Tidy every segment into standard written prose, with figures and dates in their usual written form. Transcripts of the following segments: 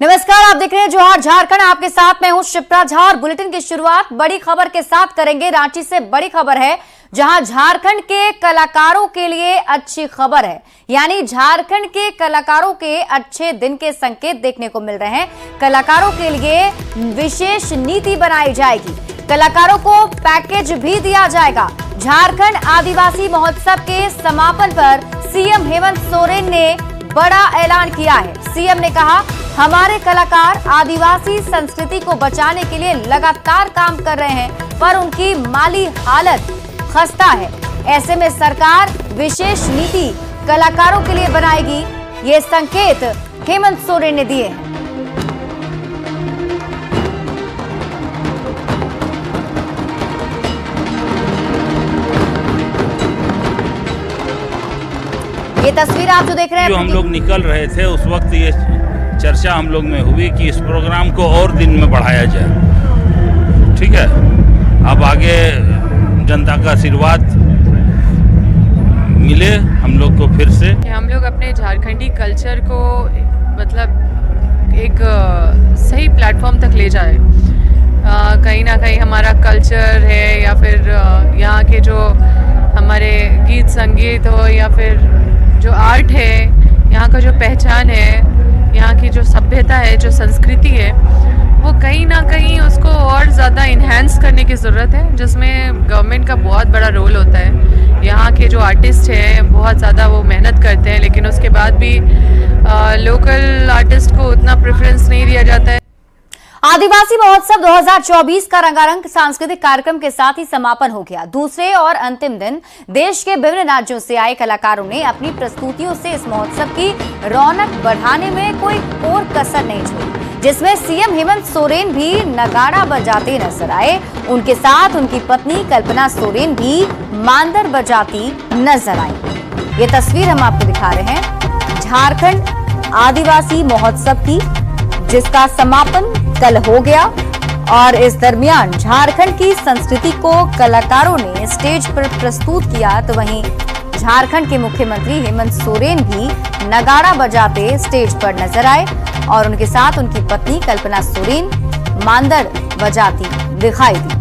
नमस्कार, आप देख रहे हैं जोहार झारखंड। आपके साथ मैं हूं शिप्रा झा और बुलेटिन की शुरुआत बड़ी खबर के साथ करेंगे। रांची से बड़ी खबर है जहां झारखंड के कलाकारों के लिए अच्छी खबर है, यानी झारखंड के कलाकारों के अच्छे दिन के संकेत देखने को मिल रहे हैं। कलाकारों के लिए विशेष नीति बनाई जाएगी, कलाकारों को पैकेज भी दिया जाएगा। झारखंड आदिवासी महोत्सव के समापन पर सीएम हेमंत सोरेन ने बड़ा ऐलान किया है। सीएम ने कहा, हमारे कलाकार आदिवासी संस्कृति को बचाने के लिए लगातार काम कर रहे हैं, पर उनकी माली हालत खस्ता है। ऐसे में सरकार विशेष नीति कलाकारों के लिए बनाएगी, ये संकेत हेमंत सोरेन ने दिए हैं। ये तस्वीर आप जो देख रहे हैं, जो हम लोग निकल रहे थे उस वक्त ये चर्चा हम लोग में हुई कि इस प्रोग्राम को और दिन में बढ़ाया जाए। ठीक है, अब आगे जनता का आशीर्वाद मिले हम लोग को फिर से। हम लोग अपने झारखंडी कल्चर को मतलब एक सही प्लेटफॉर्म तक ले जाए। कहीं ना कहीं हमारा कल्चर है या फिर यहाँ के जो हमारे गीत संगीत हो या फिर जो आर्ट है, यहाँ का जो पहचान है, यहाँ की जो सभ्यता है, जो संस्कृति है, वो कहीं ना कहीं उसको और ज़्यादा इन्हेंस करने की ज़रूरत है, जिसमें गवर्नमेंट का बहुत बड़ा रोल होता है। यहाँ के जो आर्टिस्ट हैं बहुत ज़्यादा वो मेहनत करते हैं, लेकिन उसके बाद भी लोकल आर्टिस्ट को उतना प्रेफरेंस नहीं दिया जाता है। आदिवासी महोत्सव 2024 का रंगारंग सांस्कृतिक कार्यक्रम के साथ ही समापन हो गया। दूसरे और अंतिम दिन देश के विभिन्न राज्यों से आए कलाकारों ने अपनी प्रस्तुतियों से इस महोत्सव की रौनक बढ़ाने में कोई कोर कसर नहीं छोड़ी, जिसमें सीएम हेमंत सोरेन भी नगाड़ा बजाते नजर आए। उनके साथ उनकी पत्नी कल्पना सोरेन भी मांदर बजाती नजर आई। ये तस्वीर हम आपको दिखा रहे हैं झारखंड आदिवासी महोत्सव की, जिसका समापन कल हो गया। और इस दरमियान झारखंड की संस्कृति को कलाकारों ने स्टेज पर प्रस्तुत किया, तो वहीं झारखंड के मुख्यमंत्री हेमंत सोरेन भी नगाड़ा बजाते स्टेज पर नजर आए और उनके साथ उनकी पत्नी कल्पना सोरेन मांदर बजाती दिखाई दी।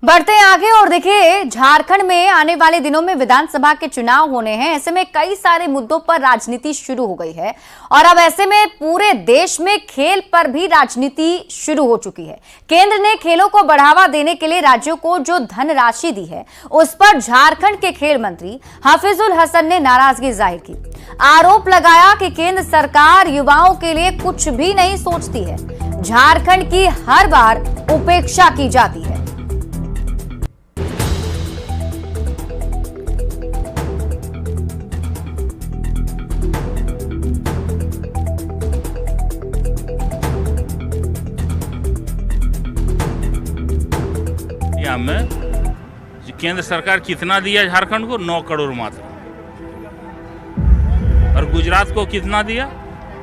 बढ़ते हैं आगे और देखिए, झारखंड में आने वाले दिनों में विधानसभा के चुनाव होने हैं। ऐसे में कई सारे मुद्दों पर राजनीति शुरू हो गई है और अब ऐसे में पूरे देश में खेल पर भी राजनीति शुरू हो चुकी है। केंद्र ने खेलों को बढ़ावा देने के लिए राज्यों को जो धनराशि दी है, उस पर झारखंड के खेल मंत्री हाफिजुल हसन ने नाराजगी जाहिर की। आरोप लगाया कि केंद्र सरकार युवाओं के लिए कुछ भी नहीं सोचती है, झारखंड की हर बार उपेक्षा की जाती है। में केंद्र सरकार कितना दिया झारखंड को? 9 करोड़ मात्र। और गुजरात को कितना दिया?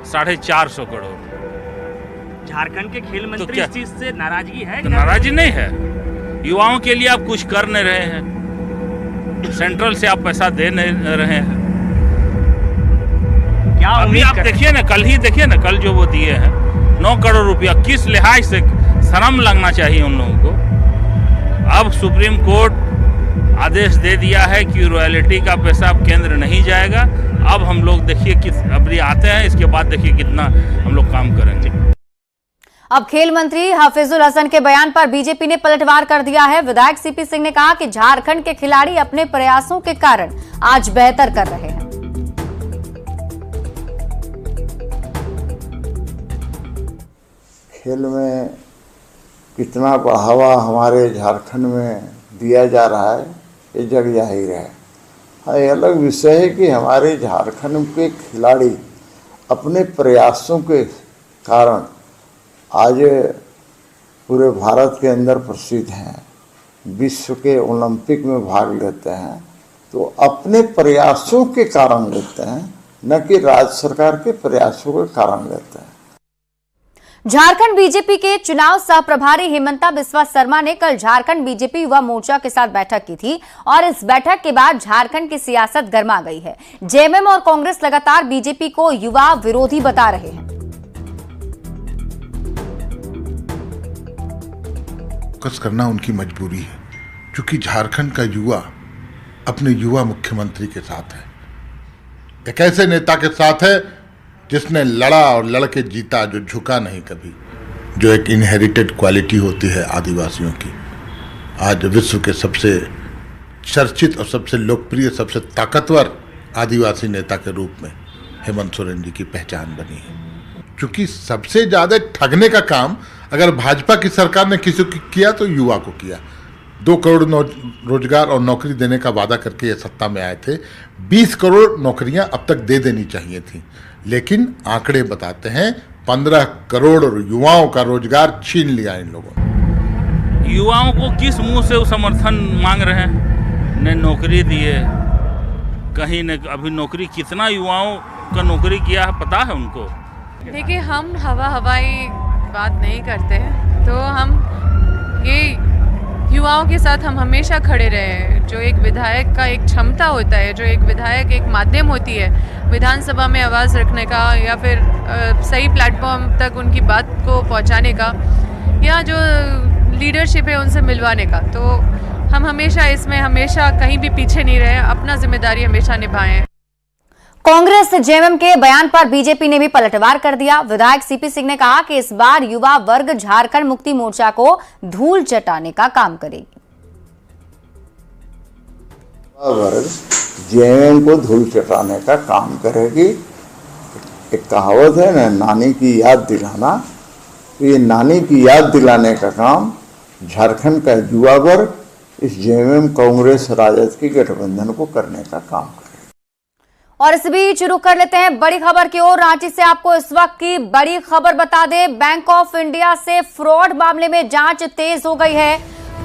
450 करोड़। झारखंड के खेल मंत्री तो इस चीज से नाराजगी है? तो नाराजगी नहीं है। युवाओं के लिए आप कुछ कर नहीं रहे हैं, सेंट्रल से आप पैसा दे नहीं रहे हैं। क्या अभी आप देखिए ना, कल ही देखिए ना, कल जो वो दिए हैं 9 करोड़ रुपया, किस लिहाज से शर्म लगना चाहिए उन लोगों को। अब सुप्रीम कोर्ट आदेश दे दिया है कि रॉयल्टी का पैसा अब केंद्र नहीं जाएगा। अब हम लोग देखिए किस अभी आते हैं, इसके बाद देखिए कितना हम लोग काम करेंगे। अब खेल मंत्री हाफिजुल हसन के बयान पर बीजेपी ने पलटवार कर दिया है। विधायक सीपी सिंह ने कहा कि झारखंड के खिलाड़ी अपने प्रयासों के कारण आज बेहतर कर रहे हैं। खेल में कितना बढ़ावा हमारे झारखंड में दिया जा रहा है, ये जग जाहिर है। हाँ, ये अलग विषय है कि हमारे झारखंड के खिलाड़ी अपने प्रयासों के कारण आज पूरे भारत के अंदर प्रसिद्ध हैं, विश्व के ओलंपिक में भाग लेते हैं। तो अपने प्रयासों के कारण लेते हैं, न कि राज्य सरकार के प्रयासों के कारण लेते हैं। झारखंड बीजेपी के चुनाव सह प्रभारी हेमंता बिस्वा शर्मा ने कल झारखंड बीजेपी युवा मोर्चा के साथ बैठक की थी और इस बैठक के बाद झारखंड की सियासत गर्मा गई है। जेएमएम और कांग्रेस लगातार बीजेपी को युवा विरोधी बता रहे हैं। फोकस करना उनकी मजबूरी है, क्योंकि झारखंड का युवा अपने युवा मुख्यमंत्री के साथ है, एक ऐसे नेता के साथ है जिसने लड़ा और लड़के जीता, जो झुका नहीं कभी, जो एक इनहेरिटेड क्वालिटी होती है आदिवासियों की। आज विश्व के सबसे चर्चित और सबसे लोकप्रिय, सबसे ताकतवर आदिवासी नेता के रूप में हेमंत सोरेन जी की पहचान बनी है। क्योंकि सबसे ज़्यादा ठगने का काम अगर भाजपा की सरकार ने किसी को किया तो युवा को किया। 2 करोड़ रोजगार और नौकरी देने का वादा करके ये सत्ता में आए थे। 20 करोड़ नौकरियां अब तक दे देनी चाहिए थी, लेकिन आंकड़े बताते हैं 15 करोड़ युवाओं का रोजगार छीन लिया इन लोगों ने। युवाओं को किस मुंह से समर्थन मांग रहे हैं? ने नौकरी दिए, कहीं ने अभी नौकरी, कितना युवाओं का नौकरी किया है पता है उनको? देखिए, हम हवाई बात नहीं करते हैं, तो हम ये युवाओं के साथ हम हमेशा खड़े रहे। जो एक विधायक का एक क्षमता होता है, जो एक विधायक एक माध्यम होती है विधानसभा में आवाज़ रखने का, या फिर सही प्लेटफॉर्म तक उनकी बात को पहुंचाने का, या जो लीडरशिप है उनसे मिलवाने का, तो हम हमेशा इसमें हमेशा कहीं भी पीछे नहीं रहे, अपना जिम्मेदारी हमेशा निभाएं। कांग्रेस जेएमएम के बयान पर बीजेपी ने भी पलटवार कर दिया। विधायक सीपी सिंह ने कहा कि इस बार युवा वर्ग झारखंड मुक्ति मोर्चा को धूल चटाने का काम करेगी। युवा वर्ग जेएमएम को धूल चटाने का काम करेगी। एक कहावत है ना, नानी की याद दिलाना, तो ये नानी की याद दिलाने का काम झारखंड का युवा वर्ग इस जेएमएम कांग्रेस राजद की गठबंधन को करने का काम करेगा। और इस बीच रुक कर लेते हैं बड़ी खबर की ओर। रांची से आपको इस वक्त की बड़ी खबर बता दें, बैंक ऑफ इंडिया से फ्रॉड मामले में जांच तेज हो गई है।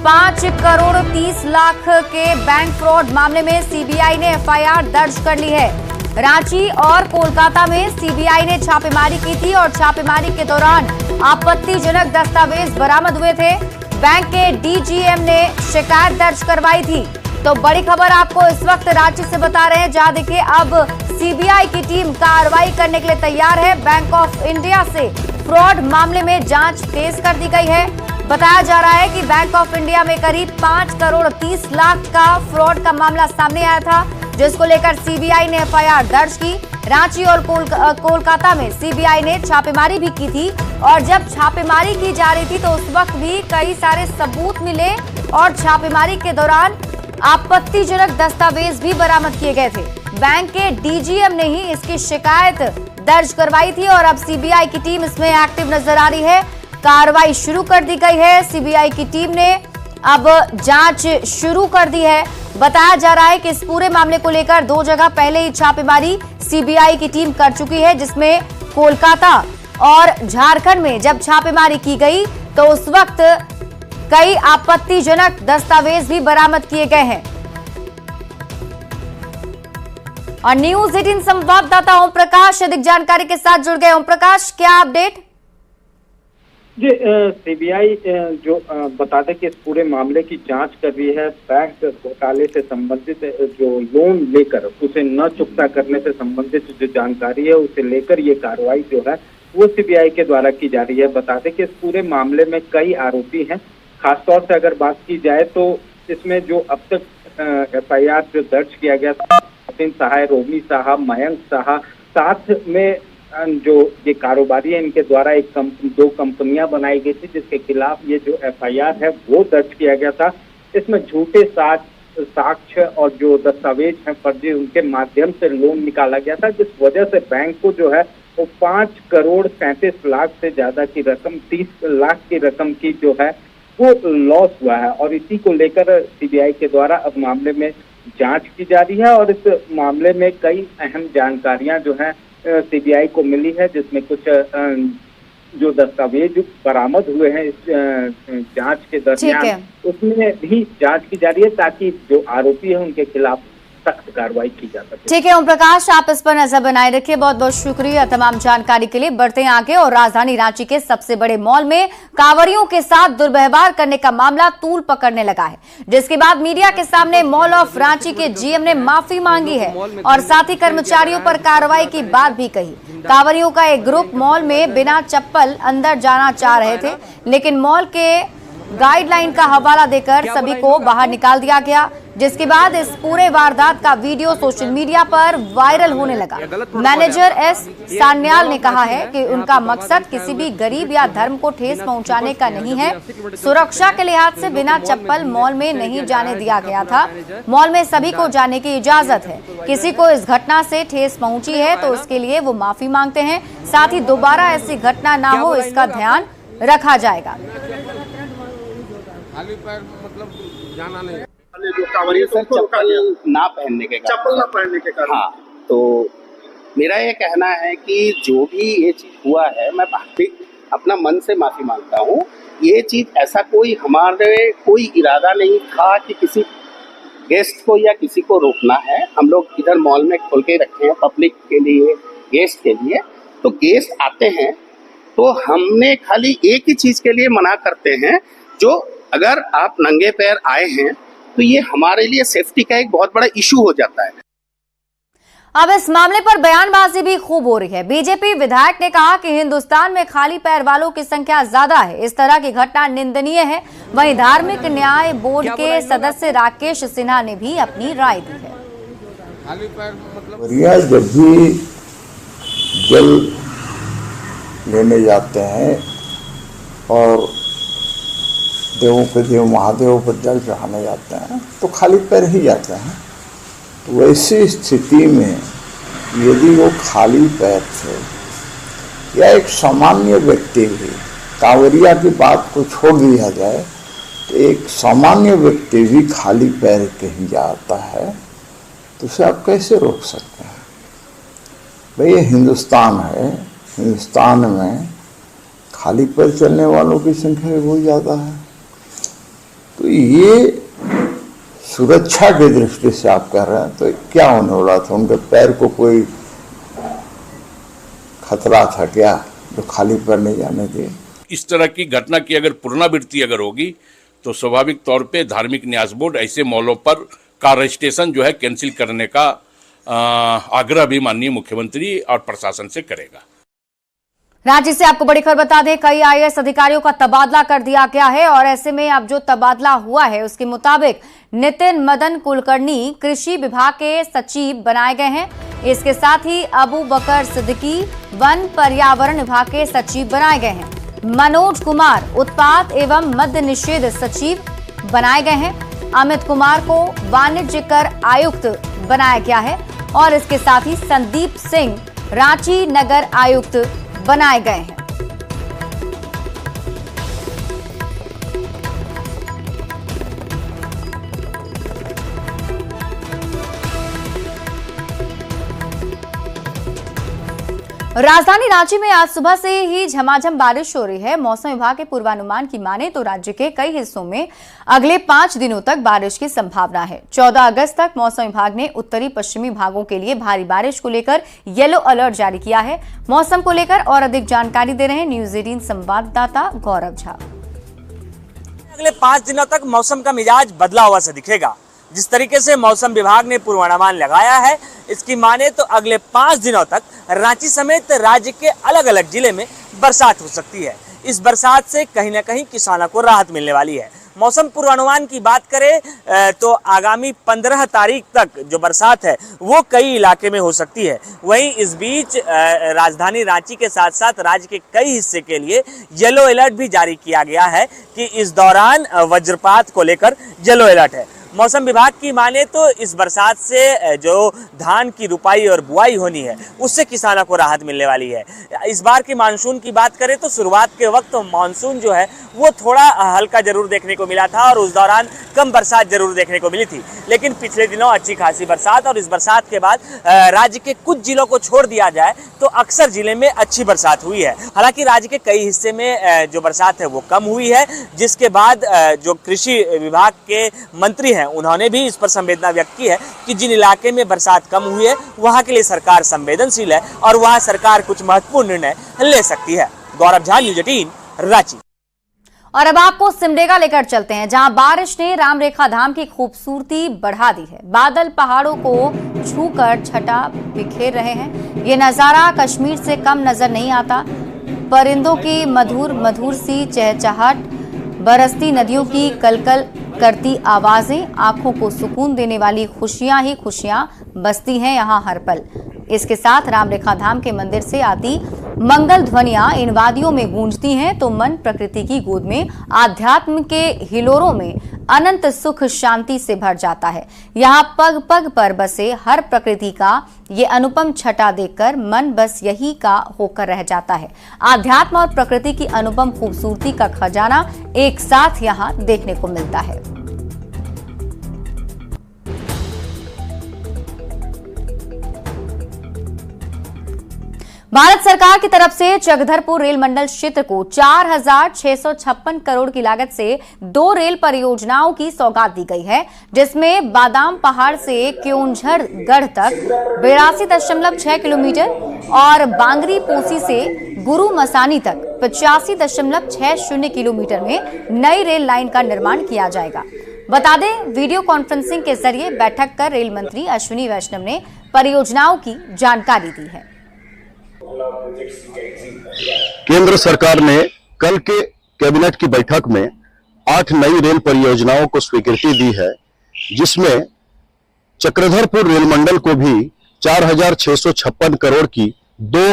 5 करोड़ 30 लाख के बैंक फ्रॉड मामले में सीबीआई ने एफआईआर दर्ज कर ली है। रांची और कोलकाता में सीबीआई ने छापेमारी की थी और छापेमारी के दौरान आपत्तिजनक दस्तावेज बरामद हुए थे। बैंक के डीजीएम ने शिकायत दर्ज करवाई थी। तो बड़ी खबर आपको इस वक्त रांची से बता रहे हैं, जहां देखिए अब सीबीआई की टीम कार्रवाई करने के लिए तैयार है। बैंक ऑफ इंडिया से फ्रॉड मामले में जांच तेज कर दी गई है। बताया जा रहा है कि बैंक ऑफ इंडिया में करीब 5 करोड़ 30 लाख का फ्रॉड का मामला सामने आया था, जिसको लेकर सीबीआई ने एफआईआर दर्ज की। रांची और कोलकाता में सीबीआई ने छापेमारी भी की थी और जब छापेमारी की जा रही थी तो उस वक्त भी कई सारे सबूत मिले और छापेमारी के दौरान आपत्तिजनक दस्तावेज भी बरामद किए गए थे। बैंक के डीजीएम ने ही इसकी शिकायत दर्ज करवाई थी और अब सीबीआई की टीम इसमें एक्टिव नजर आ रही है। कार्रवाई शुरू कर दी गई है। सीबीआई की टीम ने अब जांच शुरू कर दी है। बताया जा रहा है कि इस पूरे मामले को लेकर 2 जगह पहले ही छापेमारी सीबीआई की टीम कर चुकी है, जिसमें कोलकाता और झारखंड में जब छापेमारी की गई तो उस वक्त कई आपत्तिजनक दस्तावेज भी बरामद किए गए हैं। और न्यूज 18 संवाददाता ओम प्रकाश अधिक जानकारी के साथ जुड़ गए। ओम प्रकाश, क्या अपडेट? जी, सीबीआई जो बता दें कि इस पूरे मामले की जांच कर रही है। बैंक घोटाले से संबंधित जो लोन लेकर उसे न चुकता करने से संबंधित जो जानकारी है उसे लेकर ये कार्रवाई जो है वो सीबीआई के द्वारा की जा रही है। बता दें कि इस पूरे मामले में कई आरोपी हैं। खासतौर से अगर बात की जाए तो इसमें जो अब तक एफआईआर जो दर्ज किया गया था, सचिन सहाय, रोमी साहब, मयंक साहा, साथ में जो ये कारोबारी है इनके द्वारा 2 कंपनियां बनाई गई थी जिसके खिलाफ ये जो एफआईआर है वो दर्ज किया गया था। इसमें झूठे साक्ष्य और जो दस्तावेज हैं फर्जी, उनके माध्यम से लोन निकाला गया था, जिस वजह से बैंक को जो है वो 5 करोड़ 37 लाख से ज्यादा की रकम, 30 लाख की रकम की जो है वो लॉस हुआ है। और इसी को लेकर सीबीआई के द्वारा अब मामले में जांच की जा रही है और इस मामले में कई अहम जानकारियां जो है सीबीआई को मिली है, जिसमें कुछ जो दस्तावेज बरामद हुए हैं इस जांच के दरमियान उसमें भी जांच की जा रही है ताकि जो आरोपी है उनके खिलाफ सख्त कार्रवाई की जा सके। ठीक है ओम प्रकाश, आप इस पर नजर बनाए रखिए। बहुत बहुत शुक्रिया तमाम जानकारी के लिए। बढ़ते हैं आगे और राजधानी रांची के सबसे बड़े मॉल में कांवरियों के साथ दुर्व्यवहार करने का मामला तूल पकड़ने लगा है, जिसके बाद मीडिया के सामने मॉल ऑफ रांची के जीएम ने माफी मांगी है और साथ ही कर्मचारियों पर कार्रवाई की बात भी कही। कांवरियों का एक ग्रुप मॉल में बिना चप्पल अंदर जाना चाह रहे थे, लेकिन मॉल के गाइडलाइन का हवाला देकर सभी को बाहर निकाल दिया गया, जिसके बाद इस पूरे वारदात का वीडियो सोशल मीडिया पर वायरल होने लगा। मैनेजर एस सान्याल ने कहा है कि उनका मकसद किसी भी गरीब या धर्म को ठेस पहुंचाने का नहीं है। सुरक्षा के लिहाज से बिना चप्पल मॉल में नहीं जाने दिया गया था। मॉल में सभी को जाने की इजाजत है। किसी को इस घटना से ठेस पहुंची है तो उसके लिए वो माफी मांगते हैं। साथ ही दोबारा ऐसी घटना ना हो इसका ध्यान रखा जाएगा। खाली पैर मतलब जाना नहीं। जो कांवरिया सर चप्पल ना पहनने के कारण हाँ, तो मेरा ये कहना है कि जो भी ये चीज हुआ है, मैं अपना मन से माफी मांगता हूँ। ये चीज ऐसा हमारे कोई इरादा नहीं था कि किसी गेस्ट को या किसी को रोकना है। हम लोग इधर मॉल में खोल के रखे हैं पब्लिक के लिए, गेस्ट के लिए। तो गेस्ट आते हैं तो हमने खाली एक ही चीज के लिए मना करते हैं, जो अगर आप नंगे पैर आए हैं तो ये हमारे लिए सेफ्टी का एक बहुत बड़ा इशू हो जाता है। अब इस मामले पर बयानबाजी भी खूब हो रही है। बीजेपी विधायक ने कहा कि हिंदुस्तान में खाली पैर वालों की संख्या ज्यादा है, इस तरह की घटना निंदनीय है। वहीं धार्मिक न्याय बोर्ड के सदस्य राकेश सिन्हा ने भी अपनी राय दी है। खाली पैर मतलब जब भी जल लेने जाते हैं और देवों के देव महादेव पर जल चढ़ाने जाते हैं तो खाली पैर ही जाते हैं। तो वैसी स्थिति में यदि वो खाली पैर थे या एक सामान्य व्यक्ति भी, कांवरिया की बात को छोड़ दिया जाए तो एक सामान्य व्यक्ति भी खाली पैर कहीं जाता है तो उसे आप कैसे रोक सकते हैं? भाई ये हिंदुस्तान है, हिंदुस्तान में खाली पैर चलने वालों की संख्या बहुत ज़्यादा है। तो ये सुरक्षा की दृष्टि से आप कह रहे हैं तो क्या होने वाला था? उनके पैर को कोई खतरा था क्या जो खाली पैर नहीं जाने दिए? इस तरह की घटना की अगर पुनरावृत्ति अगर होगी तो स्वाभाविक तौर पे धार्मिक न्यास बोर्ड ऐसे मॉलों पर का रजिस्ट्रेशन जो है कैंसिल करने का आग्रह भी माननीय मुख्यमंत्री और प्रशासन से करेगा। रांची से आपको बड़ी खबर बता दें, कई आईएएस अधिकारियों का तबादला कर दिया गया है और ऐसे में अब जो तबादला हुआ है उसके मुताबिक नितिन मदन कुलकर्णी कृषि विभाग के सचिव बनाए गए हैं। इसके साथ ही अबू बकर सिद्दीकी वन पर्यावरण विभाग के सचिव बनाए गए हैं। मनोज कुमार उत्पाद एवं मद्य निषेध सचिव बनाए गए हैं। अमित कुमार को वाणिज्य कर आयुक्त बनाया गया है और इसके साथ ही संदीप सिंह रांची नगर आयुक्त बनाए गए हैं। राजधानी रांची में आज सुबह से ही झमाझम बारिश हो रही है। मौसम विभाग के पूर्वानुमान की माने तो राज्य के कई हिस्सों में अगले 5 दिनों तक बारिश की संभावना है। 14 अगस्त तक मौसम विभाग ने उत्तरी पश्चिमी भागों के लिए भारी बारिश को लेकर येलो अलर्ट जारी किया है। मौसम को लेकर और अधिक जानकारी दे रहे हैं न्यूज 18 संवाददाता गौरव झा। अगले 5 दिनों तक मौसम का मिजाज बदला हुआ सा दिखेगा। जिस तरीके से मौसम विभाग ने पूर्वानुमान लगाया है, इसकी माने तो अगले 5 दिनों तक रांची समेत राज्य के अलग अलग जिले में बरसात हो सकती है। इस बरसात से कहीं न कहीं किसानों को राहत मिलने वाली है। मौसम पूर्वानुमान की बात करें तो आगामी 15 तारीख तक जो बरसात है वो कई इलाके में हो सकती है। वहीं इस बीच राजधानी रांची के साथ साथ राज्य के कई हिस्से के लिए येलो अलर्ट भी जारी किया गया है कि इस दौरान वज्रपात को लेकर येलो अलर्ट है। मौसम विभाग की माने तो इस बरसात से जो धान की रुपाई और बुआई होनी है उससे किसानों को राहत मिलने वाली है। इस बार की मानसून की बात करें तो शुरुआत के वक्त मानसून जो है वो थोड़ा हल्का जरूर देखने को मिला था और उस दौरान कम बरसात जरूर देखने को मिली थी, लेकिन पिछले दिनों अच्छी खासी बरसात और इस बरसात के बाद राज्य के कुछ जिलों को छोड़ दिया जाए तो अक्सर जिले में अच्छी बरसात हुई है। हालांकि राज्य के कई हिस्से में जो बरसात है वो कम हुई है, जिसके बाद जो कृषि विभाग के मंत्री हैं उन्होंने भी इस पर संवेदना व्यक्त की है कि जिन इलाके में बरसात कम हुई है वहां के लिए सरकार संवेदनशील है और वहां सरकार कुछ महत्वपूर्ण निर्णय ले सकती है। गौरव झा, न्यूज 18 रांची। और अब आपको सिमडेगा लेकर चलते हैं, जहां बारिश ने राम रेखा धाम की खूबसूरती बढ़ा दी है। बादल पहाड़ों को छूकर छटा बिखेर रहे हैं। ये नजारा कश्मीर से कम नजर नहीं आता। परिंदों की मधुर मधुर सी चहचहाट, बरसती नदियों की कलकल करती आवाजें, आंखों को सुकून देने वाली खुशियां ही खुशियां बसती हैं यहाँ हर पल। इसके साथ राम रेखा धाम के मंदिर से आती मंगल ध्वनियां इन वादियों में गूंजती हैं तो मन प्रकृति की गोद में आध्यात्म के हिलोरों में अनंत सुख शांति से भर जाता है। यहाँ पग पग पर बसे हर प्रकृति का ये अनुपम छटा देखकर मन बस यही का होकर रह जाता है। आध्यात्म और प्रकृति की अनुपम खूबसूरती का खजाना एक साथ यहाँ देखने को मिलता है। भारत सरकार की तरफ से चक्रधरपुर रेल मंडल क्षेत्र को 4,656 करोड़ की लागत से 2 रेल परियोजनाओं की सौगात दी गई है, जिसमें बादाम पहाड़ से क्योंझरगढ़ तक 82.6 किलोमीटर और बांगरी पोसी से गुरु मसानी तक 85.60 किलोमीटर में नई रेल लाइन का निर्माण किया जाएगा। बता दें, वीडियो कॉन्फ्रेंसिंग के जरिए बैठक कर रेल मंत्री अश्विनी वैष्णव ने परियोजनाओं की जानकारी दी है। केंद्र सरकार ने कल के कैबिनेट की बैठक में 8 नई रेल परियोजनाओं को स्वीकृति दी है, जिसमें चक्रधरपुर रेल मंडल को भी 4,656 करोड़ की 2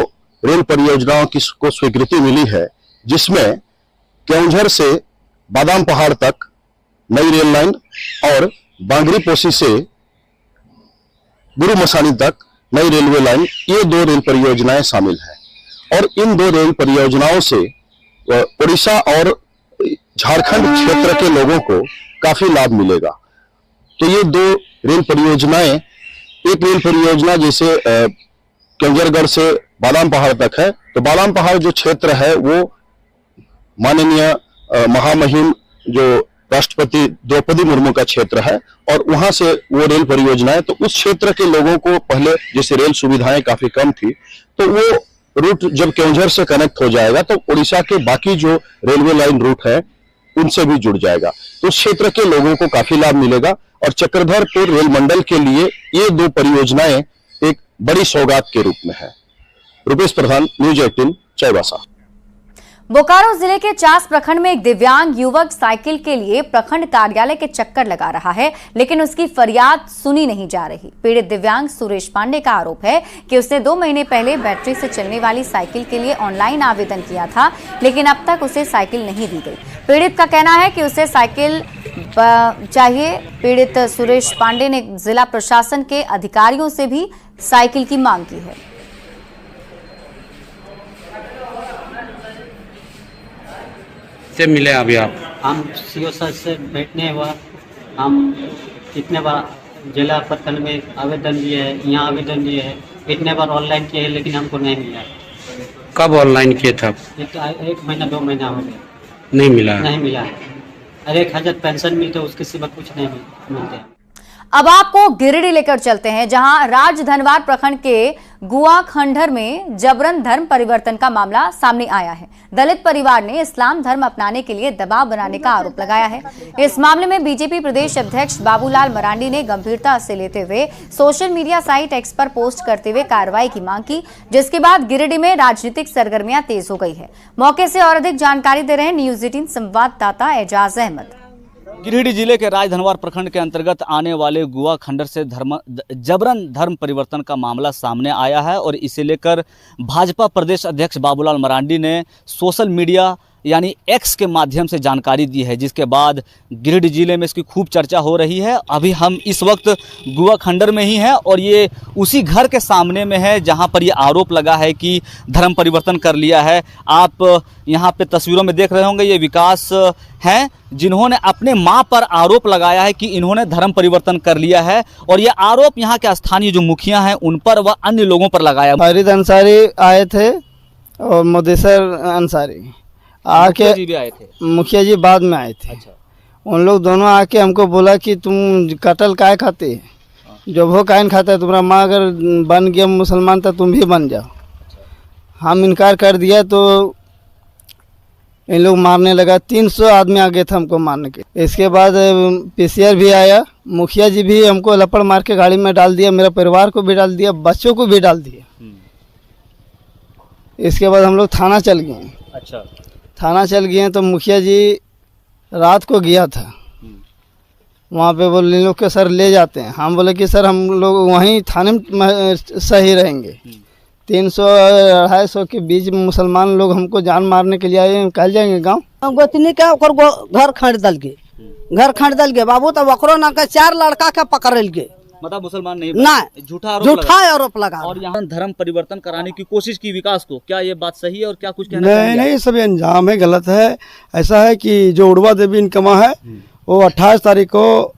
रेल परियोजनाओं की को स्वीकृति मिली है, जिसमें क्योंझर से बादाम पहाड़ तक नई रेल लाइन और बांगरी पोसी से गुरु मसानी तक नई रेलवे लाइन, ये 2 रेल परियोजनाएं शामिल हैं। और इन 2 रेल परियोजनाओं से उड़ीसा और झारखंड क्षेत्र के लोगों को काफी लाभ मिलेगा। तो ये 2 रेल परियोजनाएं, एक रेल परियोजना जैसे क्योंझरगढ़ से बादाम पहाड़ तक है, तो बादाम पहाड़ जो क्षेत्र है वो माननीय महामहिम जो राष्ट्रपति द्रौपदी मुर्मू का क्षेत्र है और वहां से वो रेल परियोजनाएं, तो उस क्षेत्र के लोगों को पहले जैसे रेल सुविधाएं काफी कम थी, तो वो रूट जब क्योंझर से कनेक्ट हो जाएगा तो उड़ीसा के बाकी जो रेलवे लाइन रूट है उनसे भी जुड़ जाएगा, तो उस क्षेत्र के लोगों को काफी लाभ मिलेगा। और चक्रधरपुर रेल मंडल के लिए ये 2 परियोजनाएं एक बड़ी सौगात के रूप में है। रुपेश प्रधान, न्यूज 18, चाईबासा। बोकारो जिले के चास प्रखंड में एक दिव्यांग युवक साइकिल के लिए प्रखंड कार्यालय के चक्कर लगा रहा है, लेकिन उसकी फरियाद सुनी नहीं जा रही। पीड़ित दिव्यांग सुरेश पांडे का आरोप है कि उसने 2 महीने पहले बैटरी से चलने वाली साइकिल के लिए ऑनलाइन आवेदन किया था, लेकिन अब तक उसे साइकिल नहीं दी गई। पीड़ित का कहना है कि उसे साइकिल चाहिए। पीड़ित सुरेश पांडे ने जिला प्रशासन के अधिकारियों से भी साइकिल की मांग की है। से मिले अभी आप? हम सीओ सर से बैठने हुआ, हम कितने बार जिला प्रखंड में आवेदन दिए हैं, यहाँ आवेदन दिए हैं, कितने बार ऑनलाइन किए हैं, लेकिन हमको नहीं मिला। कब ऑनलाइन किए थे आप? 1 महीना 2 महीना हो गया, नहीं मिला? नहीं मिला। अरे 1,000 पेंशन मिलते, उसके सिवा कुछ नहीं मिलते। अब आपको गिरिडीह लेकर चलते हैं, जहां राजधनवार प्रखंड के गुआ खंडहर में जबरन धर्म परिवर्तन का मामला सामने आया है। दलित परिवार ने इस्लाम धर्म अपनाने के लिए दबाव बनाने का आरोप लगाया है। इस मामले में बीजेपी प्रदेश अध्यक्ष बाबूलाल मरांडी ने गंभीरता से लेते हुए सोशल मीडिया साइट एक्स पर पोस्ट करते हुए कार्रवाई की मांग की, जिसके बाद गिरिडीह में राजनीतिक सरगर्मियां तेज हो गई है। मौके से और अधिक जानकारी दे रहे हैं न्यूज 18 संवाददाता एजाज अहमद। गिरिडीह जिले के राजधनवार प्रखंड के अंतर्गत आने वाले गुआ खंडर से जबरन धर्म परिवर्तन का मामला सामने आया है और इसे लेकर भाजपा प्रदेश अध्यक्ष बाबूलाल मरांडी ने सोशल मीडिया यानी एक्स के माध्यम से जानकारी दी है, जिसके बाद गिरिडीह जिले में इसकी खूब चर्चा हो रही है। अभी हम इस वक्त गुआ खंडर में ही हैं और ये उसी घर के सामने में है जहां पर ये आरोप लगा है कि धर्म परिवर्तन कर लिया है। आप यहाँ पे तस्वीरों में देख रहे होंगे, ये विकास हैं जिन्होंने अपने मां पर आरोप लगाया है कि इन्होंने धर्म परिवर्तन कर लिया है और ये आरोप यहाँ के स्थानीय जो मुखिया हैं उन पर व अन्य लोगों पर लगाया। फरीद अंसारी आए थे और मुदस्सिर अंसारी आके, जी भी आए थे, मुखिया जी बाद में आए थे। अच्छा। उन लोग दोनों आके हमको बोला कि तुम कटल काय खाते है, जो वो कायन खाता है, तुम्हारा माँ अगर बन गया मुसलमान तो तुम भी बन जाओ। हम इनकार कर दिया तो इन लोग मारने लगा। 300 आदमी आ गए थे हमको मारने के। इसके बाद पीसीआर भी आया, मुखिया जी भी हमको लपड़ मार के गाड़ी में डाल दिया, मेरा परिवार को भी डाल दिया, बच्चों को भी डाल दिया। इसके बाद हम लोग थाना चल गए। अच्छा, थाना चल गए तो मुखिया जी रात को गया था, वहाँ पे बोले लोग के सर ले जाते हैं। हम बोले कि सर हम लोग वहीं थाने में सही रहेंगे। 300-250 के बीच में मुसलमान लोग हमको जान मारने के लिए आए, कल जाएंगे गाँव। गोतनी का घर खंड दल के बाबू तो वकरो ना के 4 लड़का के पकड़ के, मतलब मुसलमान नहीं ना, झूठा आरोप लगा और यहाँ धर्म परिवर्तन कराने की कोशिश की विकास को। क्या ये बात सही है और क्या कुछ कहना नहीं, सब अंजाम है, गलत है। ऐसा है कि जो उड़वा देवी इनकमा है वो 28 तारीख को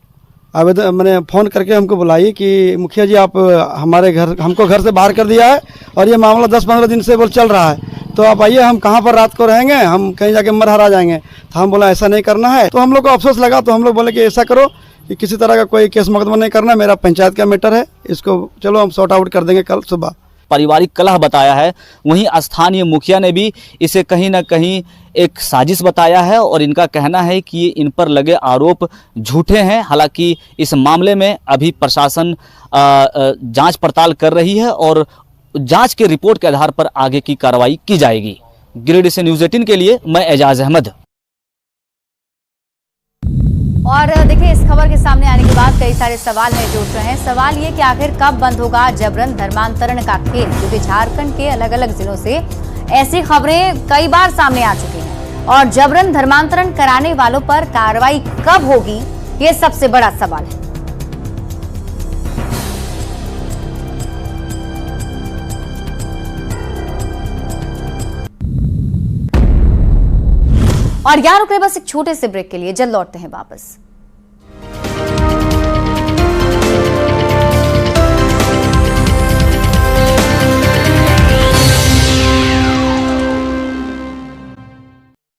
आवेदन मैंने फ़ोन करके हमको बुलाई कि मुखिया जी आप हमारे हमको घर से बाहर कर दिया है और ये मामला 10-15 दिन से चल रहा है, तो आप आइए, हम कहाँ पर रात को रहेंगे, हम कहीं जाके मर हरा जाएंगे। तो हम बोला ऐसा नहीं करना है। तो हम लोग को अफसोस लगा, तो हम लोग बोले कि ऐसा करो कि किसी तरह का कोई केस मुकदमा नहीं करना, मेरा पंचायत का मैटर है, इसको चलो हम सॉर्ट आउट कर देंगे कल सुबह। पारिवारिक कलह बताया है। वहीं स्थानीय मुखिया ने भी इसे कहीं ना कहीं एक साजिश बताया है और इनका कहना है कि इन पर लगे आरोप झूठे हैं। हालांकि इस मामले में अभी प्रशासन जांच पड़ताल कर रही है और जांच के रिपोर्ट के आधार पर आगे की कार्रवाई की जाएगी। गिरिडीह से न्यूज़ 18 के लिए मैं एजाज अहमद। और देखिए, इस खबर के सामने आने के बाद कई सारे सवाल हैं जो उठ रहे हैं। सवाल ये कि आखिर कब बंद होगा जबरन धर्मांतरण का खेल, क्योंकि झारखंड के अलग अलग जिलों से ऐसी खबरें कई बार सामने आ चुकी हैं और जबरन धर्मांतरण कराने वालों पर कार्रवाई कब होगी, ये सबसे बड़ा सवाल है। और यार रुक रहे बस एक छोटे से ब्रेक के लिए, जल्द लौटते हैं वापस।